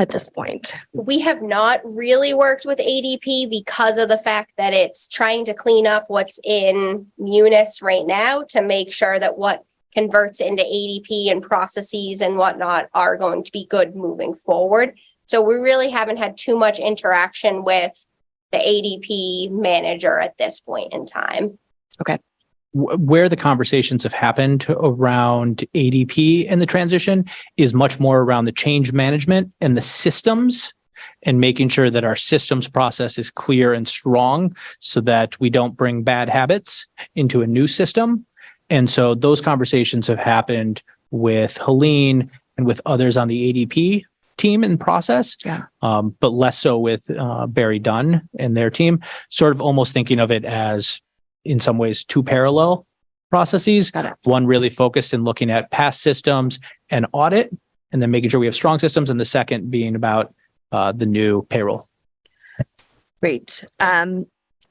at this point? We have not really worked with ADP because of the fact that it's trying to clean up what's in Munis right now to make sure that what converts into ADP and processes and whatnot are going to be good moving forward. So we really haven't had too much interaction with the ADP manager at this point in time. Okay. Where the conversations have happened around ADP and the transition is much more around the change management and the systems, and making sure that our systems process is clear and strong so that we don't bring bad habits into a new system. And so those conversations have happened with Helene and with others on the ADP team and process, but less so with Barry Dunn and their team, sort of almost thinking of it as, in some ways, two parallel processes. One really focused in looking at past systems and audit, and then making sure we have strong systems. And the second being about the new payroll. Great.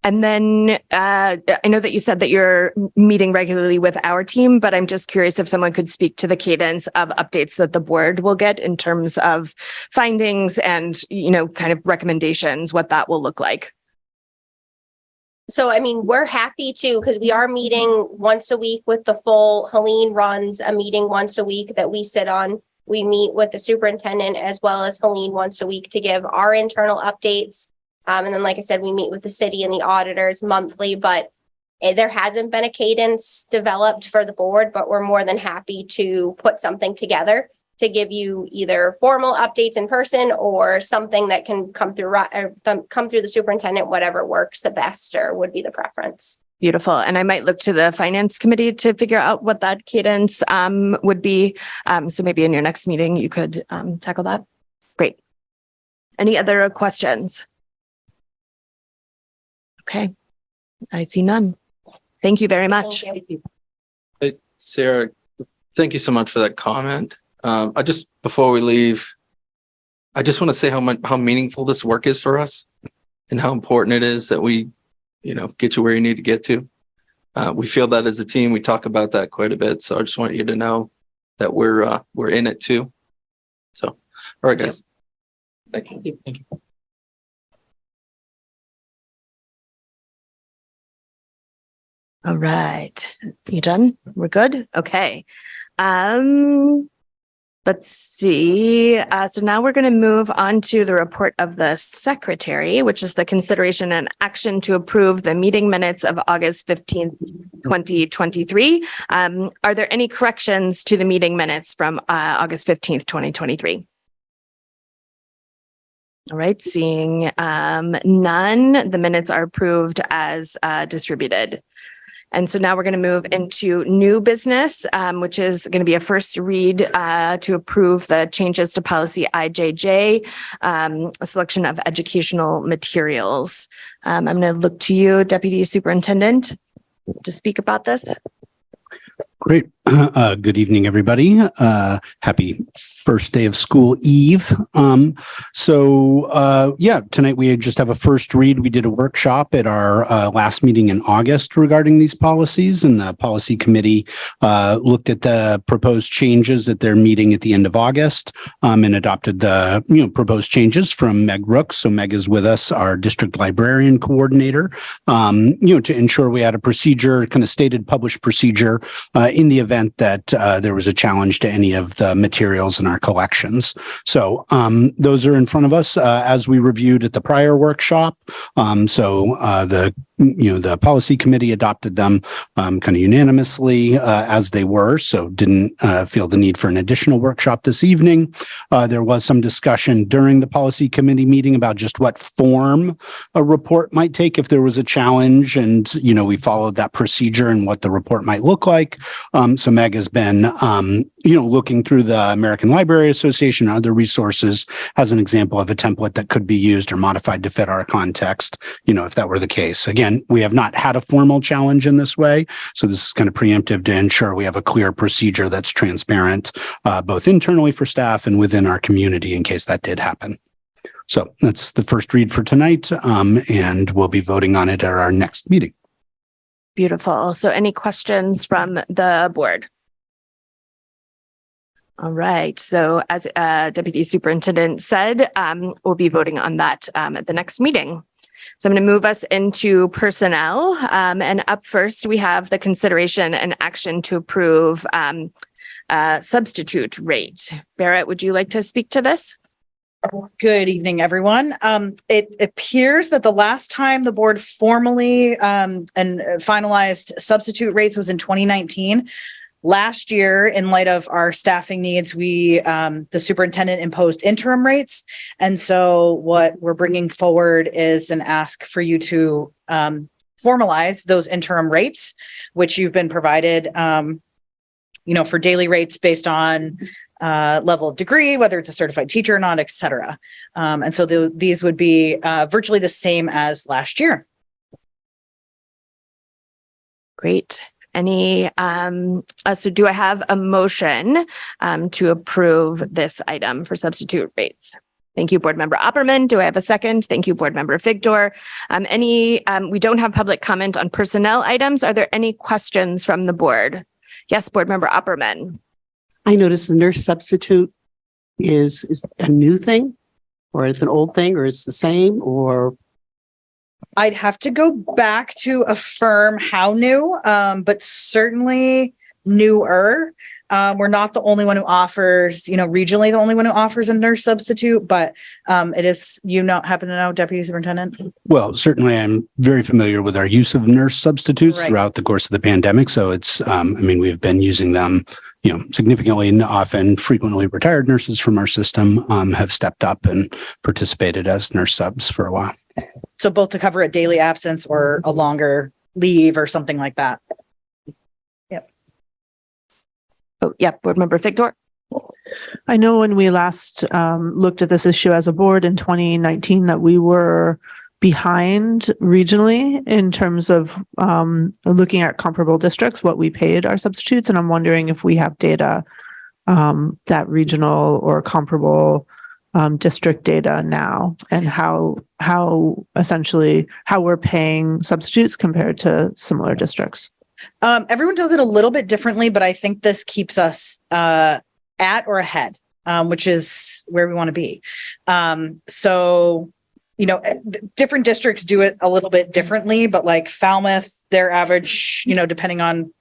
And then I know that you said that you're meeting regularly with our team, but I'm just curious if someone could speak to the cadence of updates that the board will get in terms of findings and, kind of recommendations, what that will look like. So, I mean, we're happy to, because we are meeting once a week with the full. Helene runs a meeting once a week that we sit on. We meet with the superintendent as well as Helene once a week to give our internal updates. And then, like I said, we meet with the city and the auditors monthly, but there hasn't been a cadence developed for the board, but we're more than happy to put something together to give you either formal updates in person or something that can come through the superintendent, whatever works the best or would be the preference. Beautiful. And I might look to the finance committee to figure out what that cadence would be. So maybe in your next meeting, you could tackle that. Great. Any other questions? Okay. I see none. Thank you very much. Thank you. Hey, Sarah, thank you so much for that comment. Before we leave, I just want to say how meaningful this work is for us and how important it is that we, get you where you need to get to. We feel that as a team. We talk about that quite a bit. So I just want you to know that we're in it too. So, all right, guys. Thank you. Thank you. All right. You done? We're good? Okay. Let's see. So now we're going to move on to the report of the secretary, which is the consideration and action to approve the meeting minutes of August 15th, 2023. Are there any corrections to the meeting minutes from August 15th, 2023? All right. Seeing none, the minutes are approved as distributed. And so now we're going to move into new business, which is going to be a first read to approve the changes to policy IJJ, a selection of educational materials. I'm going to look to you, Deputy Superintendent, to speak about this. Great. Good evening, everybody. Happy first day of school eve. Tonight we just have a first read. We did a workshop at our last meeting in August regarding these policies, and the policy committee looked at the proposed changes at their meeting at the end of August and adopted the proposed changes from Meg Rooks. So Meg is with us, our district librarian coordinator, to ensure we had a procedure, kind of stated published procedure in the event that there was a challenge to any of the materials in our collections. So those are in front of us as we reviewed at the prior workshop. The policy committee adopted them kind of unanimously as they were, so didn't feel the need for an additional workshop this evening. There was some discussion during the policy committee meeting about just what form a report might take if there was a challenge, and we followed that procedure and what the report might look like. So Meg has been looking through the American Library Association and other resources as an example of a template that could be used or modified to fit our context, if that were the case. Again, we have not had a formal challenge in this way, so this is kind of preemptive to ensure we have a clear procedure that's transparent, both internally for staff and within our community in case that did happen. So that's the first read for tonight, and we'll be voting on it at our next meeting. Beautiful. So any questions from the board? All right. So as Deputy Superintendent said, we'll be voting on that at the next meeting. So I'm going to move us into personnel. And up first, we have the consideration and action to approve substitute rate. Barrett, would you like to speak to this? Good evening, everyone. It appears that the last time the board formally and finalized substitute rates was in 2019. Last year, in light of our staffing needs, the superintendent imposed interim rates. And so what we're bringing forward is an ask for you to formalize those interim rates, which you've been provided, for daily rates based on level of degree, whether it's a certified teacher or not, et cetera. And so these would be virtually the same as last year. Great. So do I have a motion to approve this item for substitute rates? Thank you, Board Member Opperman. Do I have a second? Thank you, Board Member Figdor. We don't have public comment on personnel items. Are there any questions from the board? Yes, Board Member Opperman. I noticed the nurse substitute is a new thing, or it's an old thing, or it's the same, or I'd have to go back to affirm how new, but certainly newer. We're not the only one who offers, regionally the only one who offers a nurse substitute, but it is, happen to know, Deputy Superintendent? Well, certainly I'm very familiar with our use of nurse substitutes Right. throughout the course of the pandemic. So it's, we've been using them, significantly, and often frequently retired nurses from our system have stepped up and participated as nurse subs for a while. So both to cover a daily absence or a longer leave or something like that. Oh, yeah, Board Member Figdor. I know when we last looked at this issue as a board in 2019 that we were behind regionally in terms of looking at comparable districts, what we paid our substitutes. And I'm wondering if we have data that regional or comparable district data now, and how we're paying substitutes compared to similar districts. Everyone does it a little bit differently, but I think this keeps us at or ahead, which is where we want to be. Different districts do it a little bit differently, but like Falmouth, their average, depending on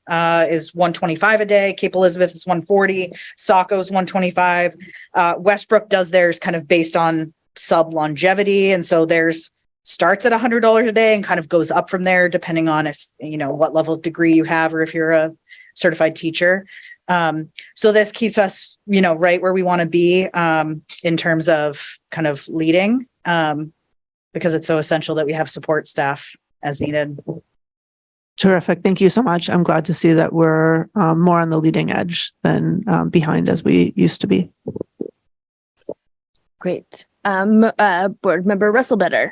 is 125 a day. Cape Elizabeth is 140. Saco's 125. Westbrook does theirs kind of based on sub longevity, and so theirs starts at $100 a day and kind of goes up from there depending on if what level of degree you have or if you're a certified teacher. So this keeps us right where we want to be in terms of kind of leading, because it's so essential that we have support staff as needed. Terrific. Thank you so much. I'm glad to see that we're more on the leading edge than behind as we used to be. Great. Board Member Russellbetter.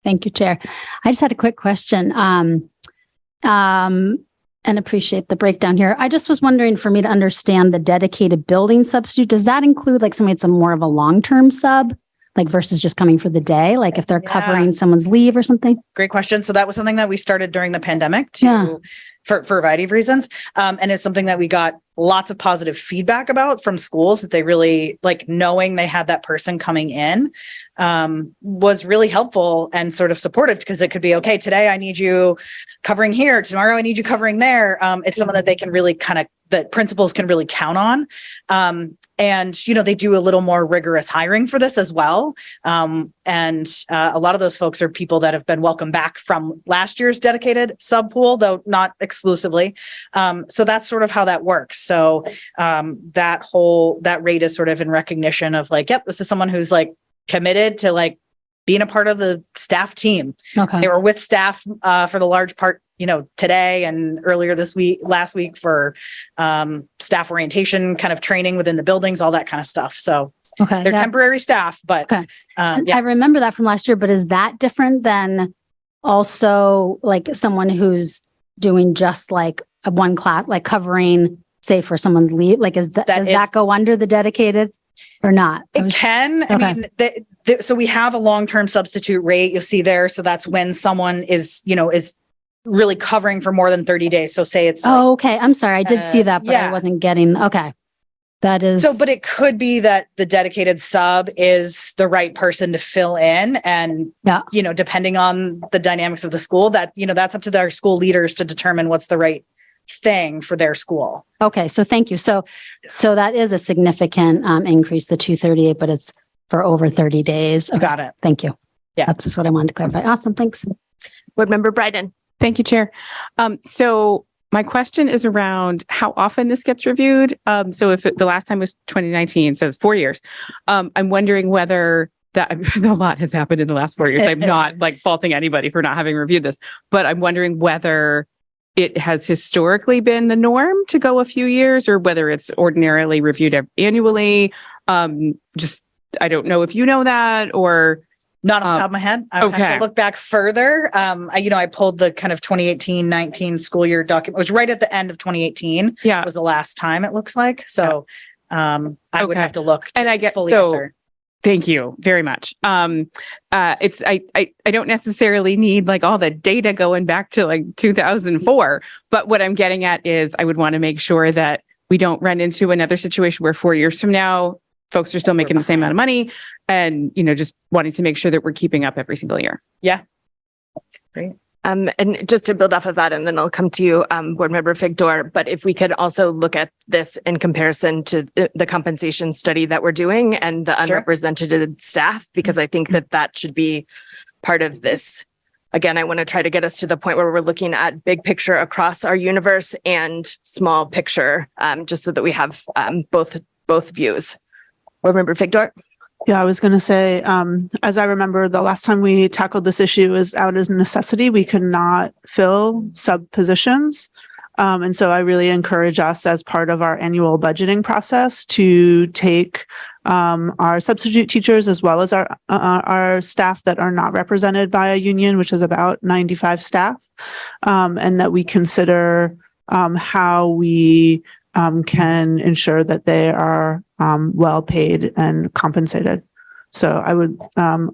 Thank you, Chair. I just had a quick question. and appreciate the breakdown here. I just was wondering, for me to understand the dedicated building substitute, does that include like somebody that's a more of a long-term sub, like versus just coming for the day? Like if they're Yeah. covering someone's leave or something? Great question. So that was something that we started during the pandemic Yeah. for a variety of reasons. And it's something that we got lots of positive feedback about from schools, that they really like knowing they had that person coming in was really helpful and sort of supportive, because it could be, okay, today I need you covering here, tomorrow I need you covering there. It's someone that they can really that principals can really count on. And, you know, they do a little more rigorous hiring for this as well. And a lot of those folks are people that have been welcomed back from last year's dedicated sub pool, though not exclusively. So that's sort of how that works. So that rate is sort of in recognition of like, yep, this is someone who's like committed to like being a part of the staff team. Okay. They were with staff for the large part, you know, today and earlier last week for staff orientation, kind of training within the buildings, all that kind of stuff. So Okay. they're Yeah. temporary staff, but Okay. And yeah. I remember that from last year, but is that different than also like someone who's doing just like a one class, like covering, say, for someone's leave? Like, does that go under the dedicated or not? It can. I Okay. mean, so we have a long-term substitute rate you'll see there. So that's when someone is really covering for more than 30 days. So say it's Oh, okay. I'm sorry. I did see that, but I yeah. wasn't getting, okay. That is. so, but it could be that the dedicated sub is the right person to fill in, and, Yeah. depending on the dynamics of the school, that, that's up to their school leaders to determine what's the right thing for their school. Okay. So thank you. So that is a significant increase, the 238, but it's for over 30 days. Okay. Got it. Thank you. Yeah. That's just what I wanted to clarify. Awesome. Thanks. Board Member Bryden. Thank you, Chair. So my question is around how often this gets reviewed. So if the last time was 2019, so it's 4 years. I'm wondering whether that a lot has happened in the last 4 years. I'm not like faulting anybody for not having reviewed this, but I'm wondering whether it has historically been the norm to go a few years, or whether it's ordinarily reviewed annually. I don't know if you know that, or Not off the top of my head. I would have okay. to look back further. I pulled the kind of 2018-19 school year document. It was right at the end of 2018. Yeah. Was the last time it looks like. So I would Okay. have to look And I get fully so. answer. Thank you very much. I don't necessarily need like all the data going back to like 2004, but what I'm getting at is I would want to make sure that we don't run into another situation where 4 years from now, folks are still making the same amount of money, and, just wanting to make sure that we're keeping up every single year. Yeah. Great. And just to build off of that, and then I'll come to you, Board Member Figdor, but if we could also look at this in comparison to the compensation study that we're doing and the Sure. unrepresented staff, because I think that should be part of this. Again, I want to try to get us to the point where we're looking at big picture across our universe and small picture, just so that we have both views. Board Member Figdor. Yeah, I was going to say, as I remember, the last time we tackled this issue is out as necessity. We could not fill sub positions. And so I really encourage us as part of our annual budgeting process to take our substitute teachers as well as our staff that are not represented by a union, which is about 95 staff, and that we consider how we can ensure that they are well paid and compensated. So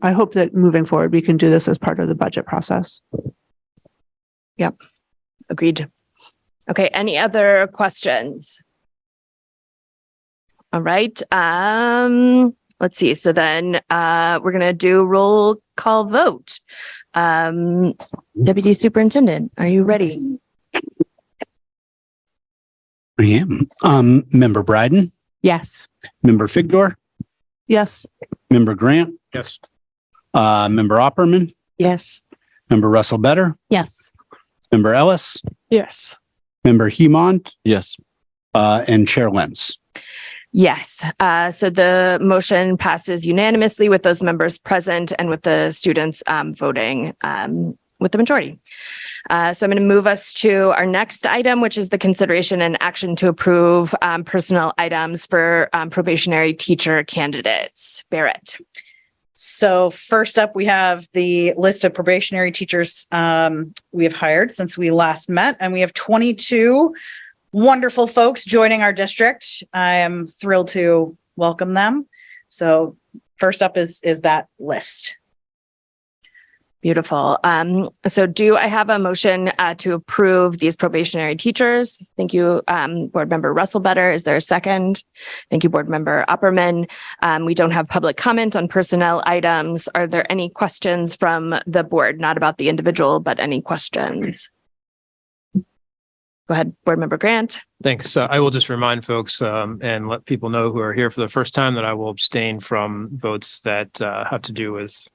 I hope that moving forward, we can do this as part of the budget process. Yep. Agreed. Okay. Any other questions? All right. Let's see. So then we're going to do roll call vote. Deputy Superintendent, are you ready? I am. Member Bryden, Yes. Member Figdor, Yes. Member Grant. Yes. Member Opperman, Yes. Member Russell Better, Yes. Member Ellis, Yes. Member Hemond, Yes. and Chair Lentz. Yes. So the motion passes unanimously with those members present and with the students voting with the majority. So I'm going to move us to our next item, which is the consideration and action to approve personnel items for probationary teacher candidates. Barrett. So first up, we have the list of probationary teachers we have hired since we last met, and we have 22 wonderful folks joining our district. I am thrilled to welcome them. So first up is that list. Beautiful. So do I have a motion to approve these probationary teachers? Thank you, Board Member Russell Better. Is there a second? Thank you, Board Member Opperman. We don't have public comment on personnel items. Are there any questions from the board? Not about the individual, but any questions? Go ahead, Board Member Grant. Thanks. I will just remind folks and let people know who are here for the first time that I will abstain from votes that have to do with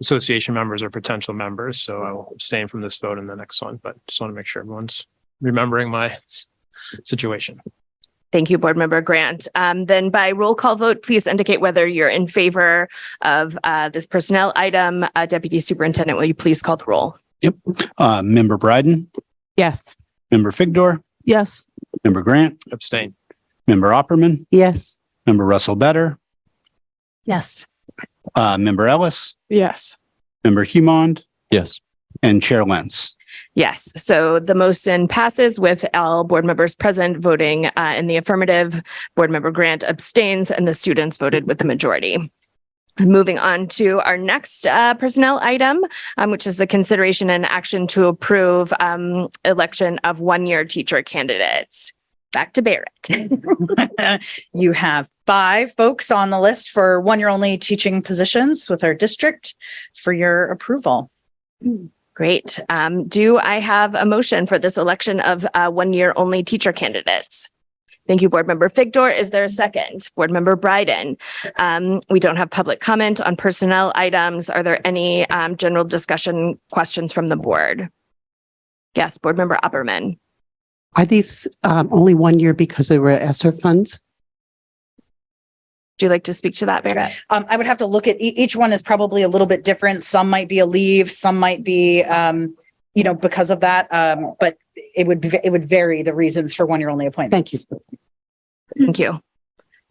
association members or potential members. So I will abstain from this vote in the next one, but just want to make sure everyone's remembering my situation. Thank you, Board Member Grant. Then by roll call vote, please indicate whether you're in favor of this personnel item. Deputy Superintendent, will you please call the roll? Yep. Member Bryden, Yes. Member Figdor, Yes. Member Grant, Abstain. Member Opperman, Yes. Member Russell Better, Yes. Member Ellis, Yes. Member Humond, Yes. and Chair Lentz. Yes. So the motion passes with all board members present voting in the affirmative. Board Member Grant abstains and the students voted with the majority. Moving on to our next personnel item, which is the consideration and action to approve election of one-year teacher candidates. Back to Barrett. You have 5 folks on the list for one-year only teaching positions with our district for your approval. Great. Do I have a motion for this election of one-year only teacher candidates? Thank you, Board Member Figdor. Is there a second? Board Member Bryden. We don't have public comment on personnel items. Are there any general discussion questions from the board? Yes, Board Member Opperman. Are these only 1 year because they were ESSER funds? Would you like to speak to that, Barrett? I would have to look at each one is probably a little bit different. Some might be a leave, some might be, because of that. But it would vary the reasons for one-year only appointments. Thank you. Thank you.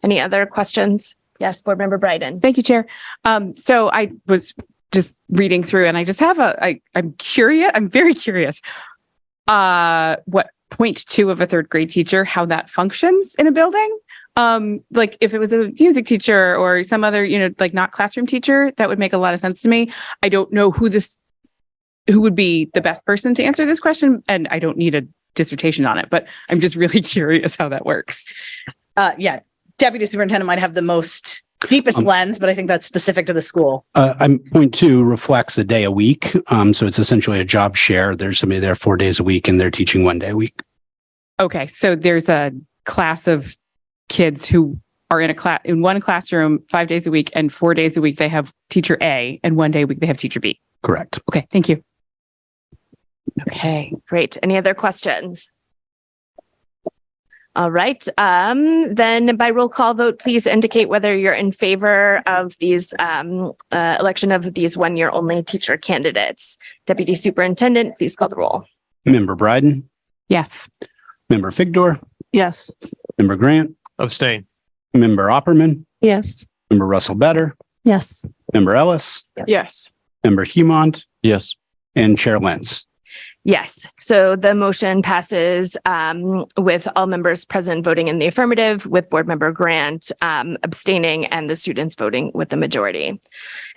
Any other questions? Yes, Board Member Bryden. Thank you, Chair. So I was just reading through and I just have I'm curious. I'm very curious. What 0.2 of a third grade teacher, how that functions in a building. Like if it was a music teacher or some other, like not classroom teacher, that would make a lot of sense to me. I don't know who would be the best person to answer this question. And I don't need a dissertation on it, but I'm just really curious how that works. Yeah. Deputy Superintendent might have the most deepest lens, but I think that's specific to the school. 0.2 reflects a day a week. So it's essentially a job share. There's somebody there 4 days a week and they're teaching 1 day a week. Okay. So there's a class of kids who are in one classroom 5 days a week and 4 days a week they have teacher A and 1 day a week they have teacher B. Correct. Okay. Thank you. Okay, great. Any other questions? All right. Then by roll call vote, please indicate whether you're in favor of these election of these one-year only teacher candidates. Deputy Superintendent, please call the roll. Member Bryden, Yes. Member Figdor, Yes. Member Grant, Abstain. Member Opperman, Yes. Member Russell Better, Yes. Member Ellis, Yes. Member Humond, Yes. and Chair Lentz. Yes. So the motion passes with all members present voting in the affirmative, with Board Member Grant abstaining and the students voting with the majority.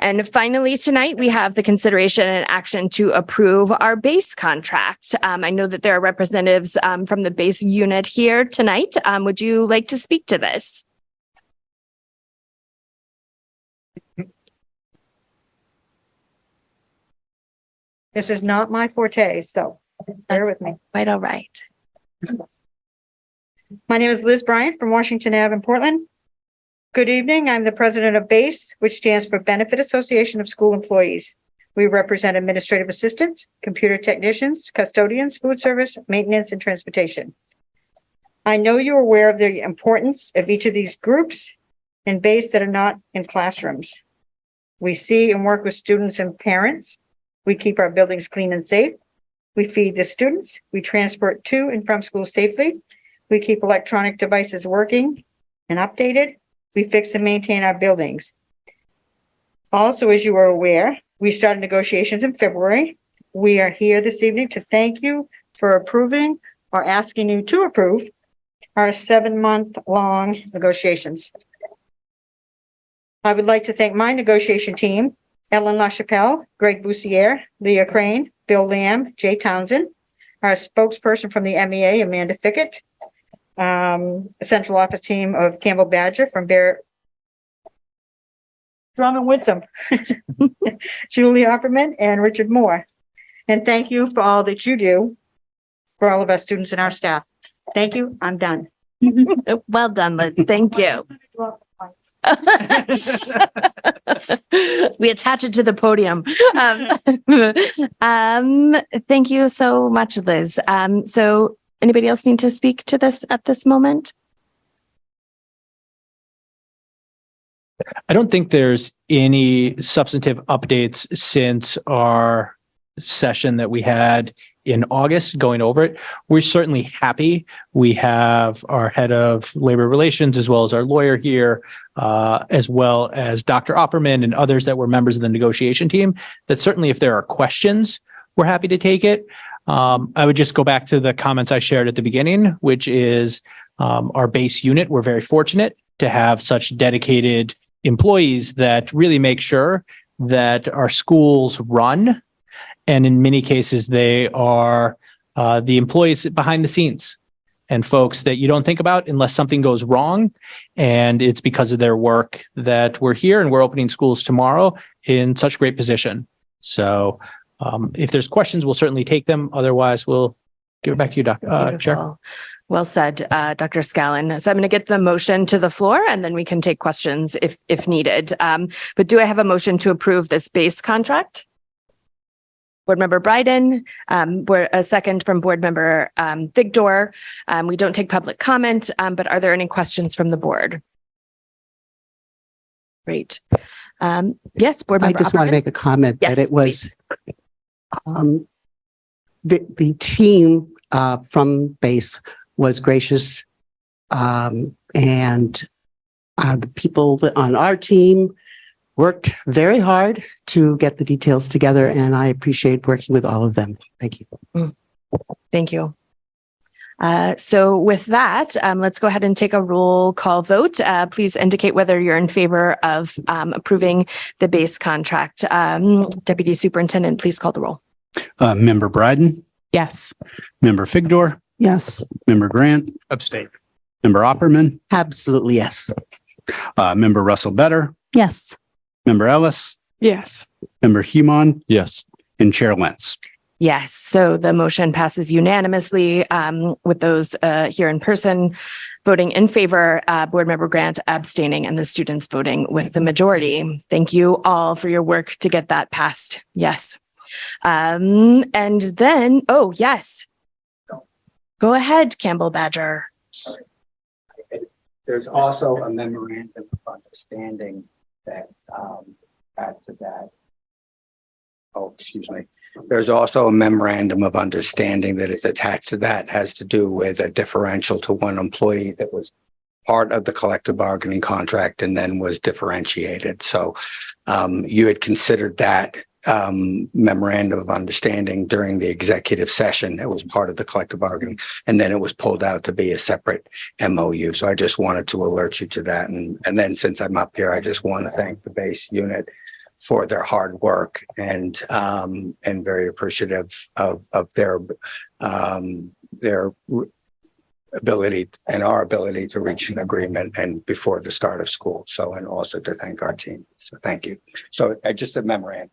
And finally, tonight, we have the consideration and action to approve our base contract. I know that there are representatives from the base unit here tonight. Would you like to speak to this? This is not my forte, so bear with me. Quite all right. My name is Liz Bryant from Washington Ave in Portland. Good evening. I'm the president of BASE, which stands for Benefit Association of School Employees. We represent administrative assistants, computer technicians, custodians, food service, maintenance, and transportation. I know you're aware of the importance of each of these groups in BASE that are not in classrooms. We see and work with students and parents. We keep our buildings clean and safe. We feed the students. We transport to and from school safely. We keep electronic devices working and updated. We fix and maintain our buildings. Also, as you are aware, we started negotiations in February. We are here this evening to thank you for approving or asking you to approve our 7-month-long negotiations. I would like to thank my negotiation team, Ellen LaChapelle, Greg Boussier, Leah Crane, Bill Lamb, Jay Townsend, our spokesperson from the MEA, Amanda Fickett, central office team of Campbell Badger from Bear. Strong and Winsome, Julie Opperman and Richard Moore. And thank you for all that you do for all of our students and our staff. Thank you. I'm done. Well done, Liz. Thank you. We attach it to the podium. Thank you so much, Liz. So anybody else need to speak to this at this moment? I don't think there's any substantive updates since our session that we had in August going over it. We're certainly happy. We have our head of labor relations as well as our lawyer here, as well as Dr. Opperman and others that were members of the negotiation team, that certainly if there are questions, we're happy to take it. I would just go back to the comments I shared at the beginning, which is our base unit. We're very fortunate to have such dedicated employees that really make sure that our schools run. And in many cases, they are the employees behind the scenes and folks that you don't think about unless something goes wrong. And it's because of their work that we're here and we're opening schools tomorrow in such great position. So if there's questions, we'll certainly take them. Otherwise, we'll give it back to you, Chair. Well said, Dr. Scallon. So I'm going to get the motion to the floor and then we can take questions if needed. But do I have a motion to approve this base contract? Board Member Bryden, a second from Board Member Figdor. We don't take public comment, but are there any questions from the board? Great. Yes, Board Member I just want to Opperman? make a comment Yes, that it was the team from base was gracious, and the people on our team worked very hard to get the details together, and I appreciate working with all of them. Thank you. Thank you. So with that, let's go ahead and take a roll call vote. Please indicate whether you're in favor of approving the base contract. Deputy Superintendent, please call the roll. Member Bryden, Yes. Member Figdor, Yes. Member Grant, Abstain. Member Opperman, Absolutely, yes. Member Russell Better, Yes. Member Ellis, Yes. Member Human, Yes. and Chair Lentz. Yes, so the motion passes unanimously with those here in person voting in favor, Board Member Grant abstaining, and the students voting with the majority. Thank you all for your work to get that passed. Yes. And then, oh, yes. Go ahead, Campbell Badger. There's also a memorandum of understanding that adds to that. Oh, excuse me. There's also a memorandum of understanding that is attached to that, has to do with a differential to one employee that was part of the collective bargaining contract and then was differentiated. So you had considered that memorandum of understanding during the executive session that was part of the collective bargaining, and then it was pulled out to be a separate MOU. So I just wanted to alert you to that. And then since I'm up here, I just want to thank the base unit for their hard work and very appreciative of their ability and our ability to reach an agreement and before the start of school. So, and also to thank our team. So thank you. So just a memorandum.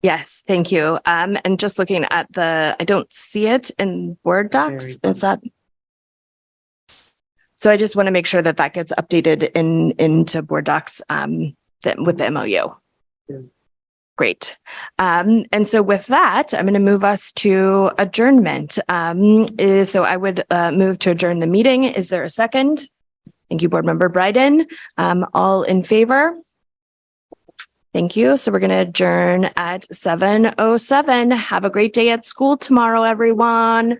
Yes, thank you. And just looking at I don't see it in Word docs. Is that? So I just want to make sure that gets updated into Board docs with the MOU. Great. And so with that, I'm going to move us to adjournment. So I would move to adjourn the meeting. Is there a second? Thank you, Board Member Bryden. All in favor? Thank you. So we're going to adjourn at 7:07. Have a great day at school tomorrow, everyone.